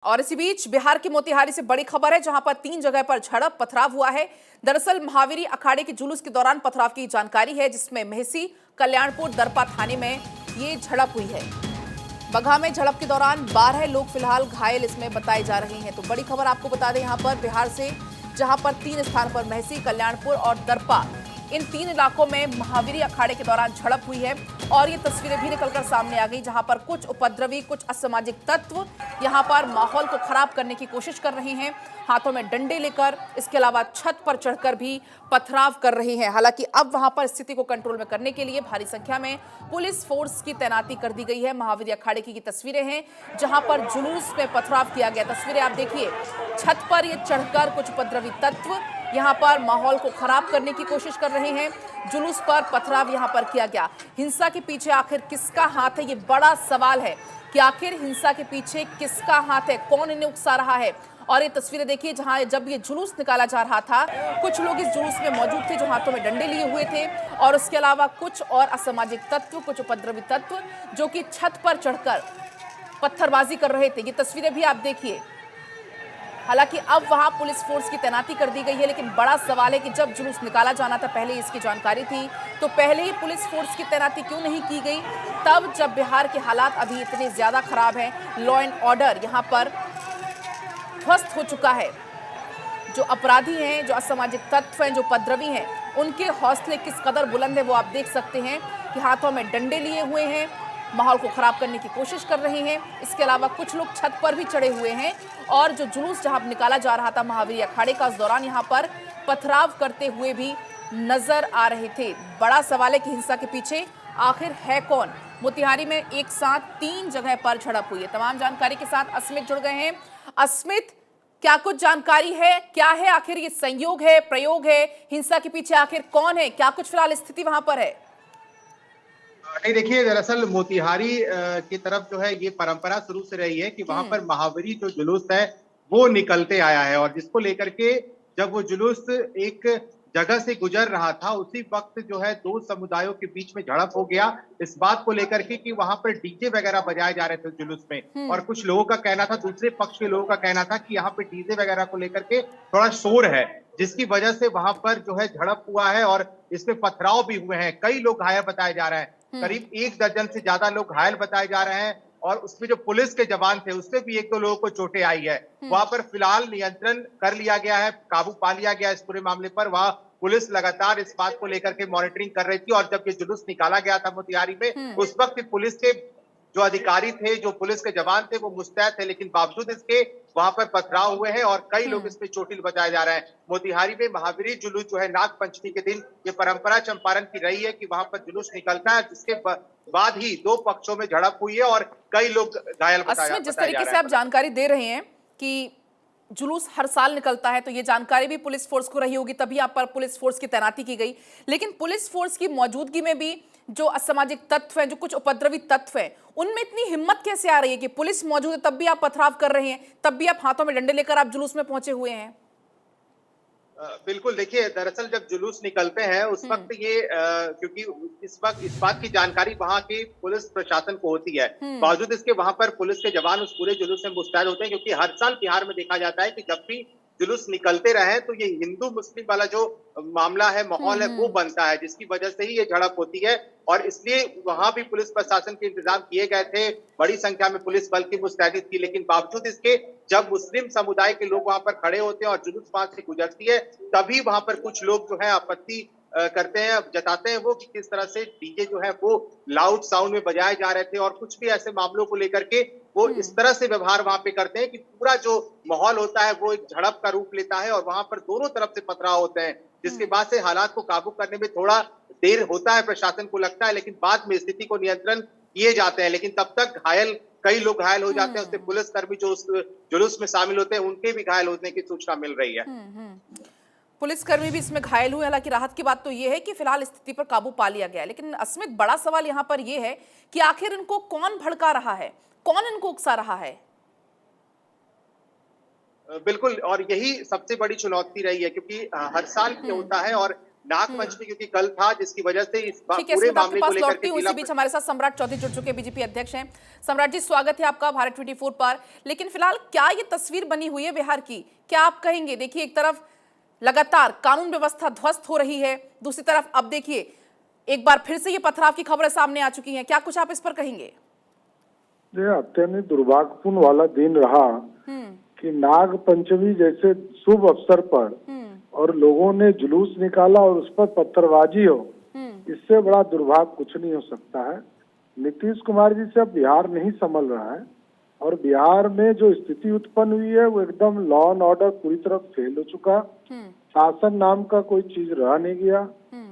और इसी बीच बिहार के मोतिहारी से बड़ी खबर है, जहां पर 3 जगह पर झड़प पथराव हुआ है। दरअसल महावीरी अखाड़े के जुलूस के दौरान पथराव की जानकारी है, जिसमें मेहसी, कल्याणपुर, दरपा थाने में ये झड़प हुई है। बगहा में झड़प के दौरान 12 लोग फिलहाल घायल इसमें बताए जा रहे हैं। तो बड़ी खबर आपको बता दें, यहां पर बिहार से, जहां पर 3 स्थान पर मेहसी, कल्याणपुर और दरपा, इन 3 इलाकों में महावीरी अखाड़े के दौरान झड़प हुई है। और ये तस्वीरें भी निकलकर सामने आ गई, जहां पर कुछ उपद्रवी, कुछ असामाजिक तत्व यहां पर माहौल को खराब करने की कोशिश कर रहे हैं, हाथों में डंडे लेकर, इसके अलावा छत पर चढ़कर भी पथराव कर रहे हैं। हालांकि अब वहां पर स्थिति को कंट्रोल में करने के लिए भारी संख्या में पुलिस फोर्स की तैनाती कर दी गई है। महावीरी अखाड़े की ये तस्वीरें हैं, जहां पर जुलूस में पथराव किया गया। तस्वीरें आप देखिए, छत पर ये चढ़कर कुछ उपद्रवी तत्व यहां पर माहौल को खराब करने की कोशिश कर रहे हैं। जुलूस पर पथराव यहां पर किया गया। हिंसा के पीछे आखिर किसका हाथ है, ये बड़ा सवाल है कि आखिर हिंसा के पीछे किसका हाथ है, कौन इन्हें उकसा रहा है। और ये तस्वीरें देखिए, जहां जब ये जुलूस निकाला जा रहा था, कुछ लोग इस जुलूस में मौजूद थे जो हाथों में डंडे लिए हुए थे, और उसके अलावा कुछ और असामाजिक तत्व, कुछ उपद्रवी तत्व जो कि छत पर चढ़कर पत्थरबाजी कर रहे थे। ये तस्वीरें भी आप देखिए। हालांकि अब वहां पुलिस फोर्स की तैनाती कर दी गई है, लेकिन बड़ा सवाल है कि जब जुलूस निकाला जाना था, पहले इसकी जानकारी थी, तो पहले ही पुलिस फोर्स की तैनाती क्यों नहीं की गई, तब जब बिहार के हालात अभी इतने ज्यादा खराब हैं, लॉ एंड ऑर्डर यहां पर ध्वस्त हो चुका है। जो अपराधी हैं, जो असामाजिक तत्व हैं, जो उपद्रवी हैं, उनके हौसले किस कदर बुलंद है वो आप देख सकते हैं कि हाथों में डंडे लिए हुए हैं, माहौल को खराब करने की कोशिश कर रहे हैं। इसके अलावा कुछ लोग छत पर भी चढ़े हुए हैं, और जो जुलूस जहां निकाला जा रहा था महावीरी अखाड़े का, उस दौरान यहां पर पथराव करते हुए भी नजर आ रहे थे। बड़ा सवाल है कि हिंसा के पीछे आखिर है कौन। मोतिहारी में एक साथ 3 जगह पर झड़प हुई है। तमाम जानकारी के साथ अस्मित जुड़ गए हैं। अस्मित, क्या कुछ जानकारी है, क्या है आखिर ये संयोग है, प्रयोग है, हिंसा के पीछे आखिर कौन है, क्या कुछ फिलहाल स्थिति वहां पर है? नहीं, देखिए, दरअसल मोतिहारी की तरफ जो है ये परंपरा शुरू से रही है कि वहां पर महावीरी जो जुलूस है वो निकलते आया है, और जिसको लेकर के जब वो जुलूस एक जगह से गुजर रहा था, उसी वक्त जो है 2 समुदायों के बीच में झड़प हो गया, इस बात को लेकर के कि वहां पर डीजे वगैरह बजाए जा रहे थे जुलूस में। और कुछ लोगों का कहना था, दूसरे पक्ष के लोगों का कहना था कि यहाँ पे डीजे वगैरह को लेकर के थोड़ा शोर है, जिसकी वजह से वहां पर जो है झड़प हुआ है, और इसमें पथराव भी हुए हैं। कई लोग घायल बताए जा रहे हैं, करीब 1 दर्जन से ज्यादा लोग घायल बताए जा रहे हैं, और उसमें जो पुलिस के जवान थे उससे भी 1-2 लोगों को चोटें आई है। वहां पर फिलहाल नियंत्रण कर लिया गया है, काबू पा लिया गया इस पूरे मामले पर। वहां पुलिस लगातार इस बात को लेकर के मॉनिटरिंग कर रही थी, और जब ये जुलूस निकाला गया था मोतिहारी में, उस वक्त पुलिस के जो अधिकारी थे, जो पुलिस के जवान थे, वो मुस्तैद थे, लेकिन बावजूद इसके वहां पर पथराव हुए हैं, और कई लोग इसमें चोटिल बचाए जा रहे हैं। मोतिहारी में महावीरी जुलूस जो है नाग पंचमी के दिन, ये परंपरा चंपारण की रही है कि वहां पर जुलूस निकलता है, जिसके बाद ही 2 पक्षों में झड़प हुई है, और कई लोग घायल बताए जा असमित, जिस रहे तरीके से हैं। आप जानकारी दे रहे हैं कि जुलूस हर साल निकलता है, तो ये जानकारी भी पुलिस फोर्स को रही होगी, तभी आप पर पुलिस फोर्स की तैनाती की गई। लेकिन पुलिस फोर्स की मौजूदगी में भी जो असामाजिक तत्व हैं, जो कुछ उपद्रवी तत्व हैं, उनमें इतनी हिम्मत कैसे आ रही है कि पुलिस मौजूद है तब भी आप पथराव कर रहे हैं, तब भी आप हाथों में डंडे लेकर आप जुलूस में पहुंचे हुए हैं? बिल्कुल, देखिए, दरअसल जब जुलूस निकलते हैं उस वक्त ये क्योंकि इस वक्त इस बात की जानकारी वहां के पुलिस प्रशासन को होती है, बावजूद इसके वहां पर पुलिस के जवान उस पूरे जुलूस में मुस्तैद होते हैं, क्योंकि हर साल बिहार में देखा जाता है कि जब भी जुलूस निकलते रहे तो ये हिंदू मुस्लिम वाला जो मामला है, माहौल है, वो बनता है, जिसकी वजह से ही ये झड़प होती है। और इसलिए वहां भी पुलिस प्रशासन के इंतजाम किए गए थे, बड़ी संख्या में पुलिस बल की मुस्तैदी थी, लेकिन बावजूद इसके जब मुस्लिम समुदाय के लोग वहां पर खड़े होते हैं और जुलूस वहां से गुजरती है, तभी वहां पर कुछ लोग जो है आपत्ति करते हैं, जताते हैं वो कि किस तरह से डीजे जो है वो लाउड साउंड में बजाए जा रहे थे, और कुछ भी ऐसे मामलों को लेकर के वो इस तरह से व्यवहार वहां पे करते हैं कि पूरा जो माहौल होता है वो एक झड़प का रूप लेता है, और वहां पर दोनों तरफ से पथराव होते हैं, जिसके बाद से हालात को काबू करने में थोड़ा देर होता है, प्रशासन को लगता है, लेकिन बाद में स्थिति को नियंत्रण किए जाते हैं। लेकिन तब तक कई लोग घायल हो जाते हैं, उससे पुलिसकर्मी जो उस जुलूस में शामिल होते हैं उनके भी घायल होने की सूचना मिल रही है। पुलिसकर्मी भी इसमें घायल हुए। हालांकि राहत की बात तो यह है कि फिलहाल स्थिति पर काबू पा लिया गया है, लेकिन अस्मित, बड़ा सवाल यहां पर यह है कि आखिर इनको कौन भड़का रहा है, कौन इनको उकसा रहा है? बिल्कुल, और यही सबसे बड़ी चुनौती रही है, क्योंकि हर साल ये होता है, और नागपंचमी क्योंकि कल था, जिसकी वजह से इस ठीक है, पूरे इसमें तो आपके मामले को पास लेकर लौटती के हूँ। इसी बीच हमारे साथ सम्राट चौधरी जुड़ चुके हैं, बीजेपी अध्यक्ष हैं। सम्राट जी, स्वागत है आपका भारत 24 पर। लेकिन फिलहाल क्या ये तस्वीर बनी हुई है बिहार की, क्या आप कहेंगे? देखिए, एक तरफ लगातार कानून व्यवस्था ध्वस्त हो रही है, दूसरी तरफ अब देखिए एक बार फिर से ये पथराव की खबरें सामने आ चुकी हैं। क्या कुछ आप इस पर कहेंगे? ये अत्यंत दुर्भाग्यपूर्ण वाला दिन रहा कि नाग पंचमी जैसे शुभ अवसर पर और लोगों ने जुलूस निकाला और उस पर पत्थरबाजी हो, इससे बड़ा दुर्भाग्य कुछ नहीं हो सकता है। नीतीश कुमार जी से अब बिहार नहीं संभल रहा है और बिहार में जो स्थिति उत्पन्न हुई है वो एकदम लॉ एंड ऑर्डर पूरी तरह फेल हो चुका। शासन नाम का कोई चीज रह नहीं गया।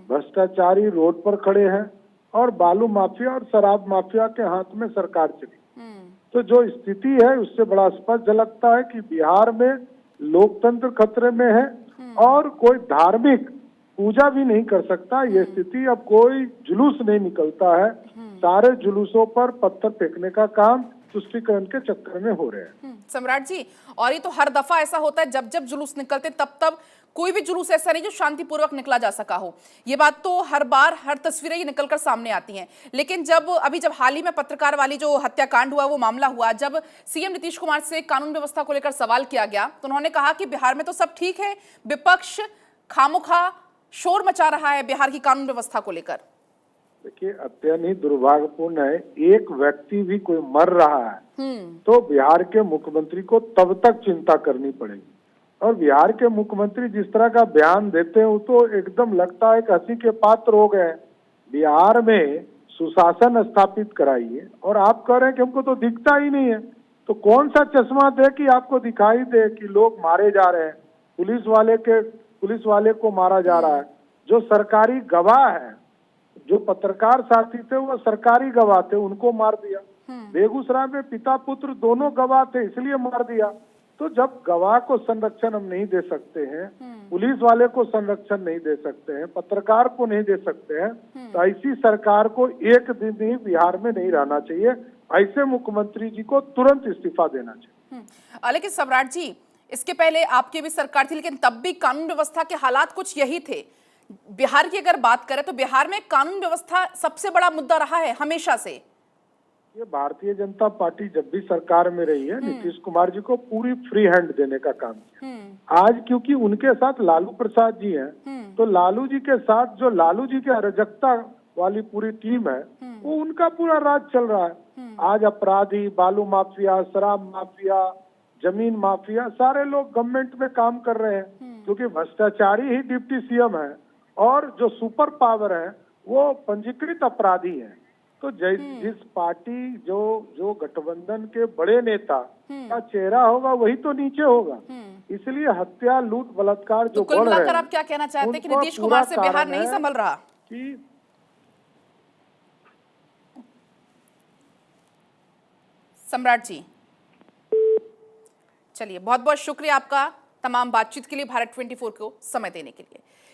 भ्रष्टाचारी रोड पर खड़े हैं और बालू माफिया और शराब माफिया के हाथ में सरकार चली। तो जो स्थिति है उससे बड़ा स्पष्ट झलकता है कि बिहार में लोकतंत्र खतरे में है और कोई धार्मिक पूजा भी नहीं कर सकता। ये स्थिति, अब कोई जुलूस नहीं निकलता है। सारे जुलूसों पर पत्थर फेंकने का काम तुष्टीकरण के चक्कर में हो रहे हैं। सम्राट जी, और ये तो हर दफा ऐसा होता है, जब जब जुलूस निकलते तब कोई भी जुलूस ऐसा नहीं जो शांतिपूर्वक निकला जा सका हो। ये बात तो हर बार हर तस्वीरें ये निकलकर सामने आती हैं। लेकिन जब हाल ही में पत्रकार वाली जो हत्याकांड हुआ, वो मामला हुआ, जब सीएम नीतीश कुमार से कानून व्यवस्था को लेकर सवाल किया गया तो उन्होंने कहा कि बिहार में तो सब ठीक है, विपक्ष खामोखा शोर मचा रहा है बिहार की कानून व्यवस्था को लेकर। देखिए, अत्यंत ही दुर्भाग्यपूर्ण है, एक व्यक्ति भी कोई मर रहा है तो बिहार के मुख्यमंत्री को तब तक चिंता करनी पड़ेगी। और बिहार के मुख्यमंत्री जिस तरह का बयान देते हैं वो तो एकदम लगता है कि हंसी के पात्र हो गए। बिहार में सुशासन स्थापित कराइए और आप कह रहे हैं कि हमको तो दिखता ही नहीं है। तो कौन सा चश्मा दे कि आपको दिखाई दे कि लोग मारे जा रहे हैं, पुलिस वाले को मारा जा रहा है। जो सरकारी गवाह है, जो पत्रकार साथी थे वो सरकारी गवाह थे, उनको मार दिया। बेगूसराय में पिता पुत्र दोनों गवाह थे, इसलिए मार दिया। तो जब गवाह को संरक्षण हम नहीं दे सकते हैं, पुलिस वाले को संरक्षण नहीं दे सकते हैं, पत्रकार को नहीं दे सकते हैं, तो ऐसी सरकार को एक दिन भी बिहार में नहीं रहना चाहिए। ऐसे मुख्यमंत्री जी को तुरंत इस्तीफा देना चाहिए। लेकिन सम्राट जी, इसके पहले आपकी भी सरकार थी, लेकिन तब भी कानून व्यवस्था के हालात कुछ यही थे। बिहार की अगर बात करें तो बिहार में कानून व्यवस्था सबसे बड़ा मुद्दा रहा है हमेशा से। ये भारतीय जनता पार्टी जब भी सरकार में रही है, नीतीश कुमार जी को पूरी फ्री हैंड देने का काम किया। आज क्योंकि उनके साथ लालू प्रसाद जी हैं, तो लालू जी के साथ जो लालू जी की अराजकता वाली पूरी टीम है, वो उनका पूरा राज चल रहा है। आज अपराधी, बालू माफिया, शराब माफिया, जमीन माफिया, सारे लोग गवर्नमेंट में काम कर रहे हैं क्योंकि भ्रष्टाचारी ही डिप्टी सीएम है और जो सुपर पावर है वो पंजीकृत अपराधी है। तो जिस पार्टी जो गठबंधन के बड़े नेता का चेहरा होगा वही तो नीचे होगा। इसलिए हत्या, लूट, बलात्कार जो कुल मिलाकर आप क्या कहना चाहते हैं कि नीतीश कुमार से बिहार नहीं संभल रहा? कि सम्राट जी, चलिए, बहुत बहुत शुक्रिया आपका तमाम बातचीत के लिए, भारत 24 को समय देने के लिए।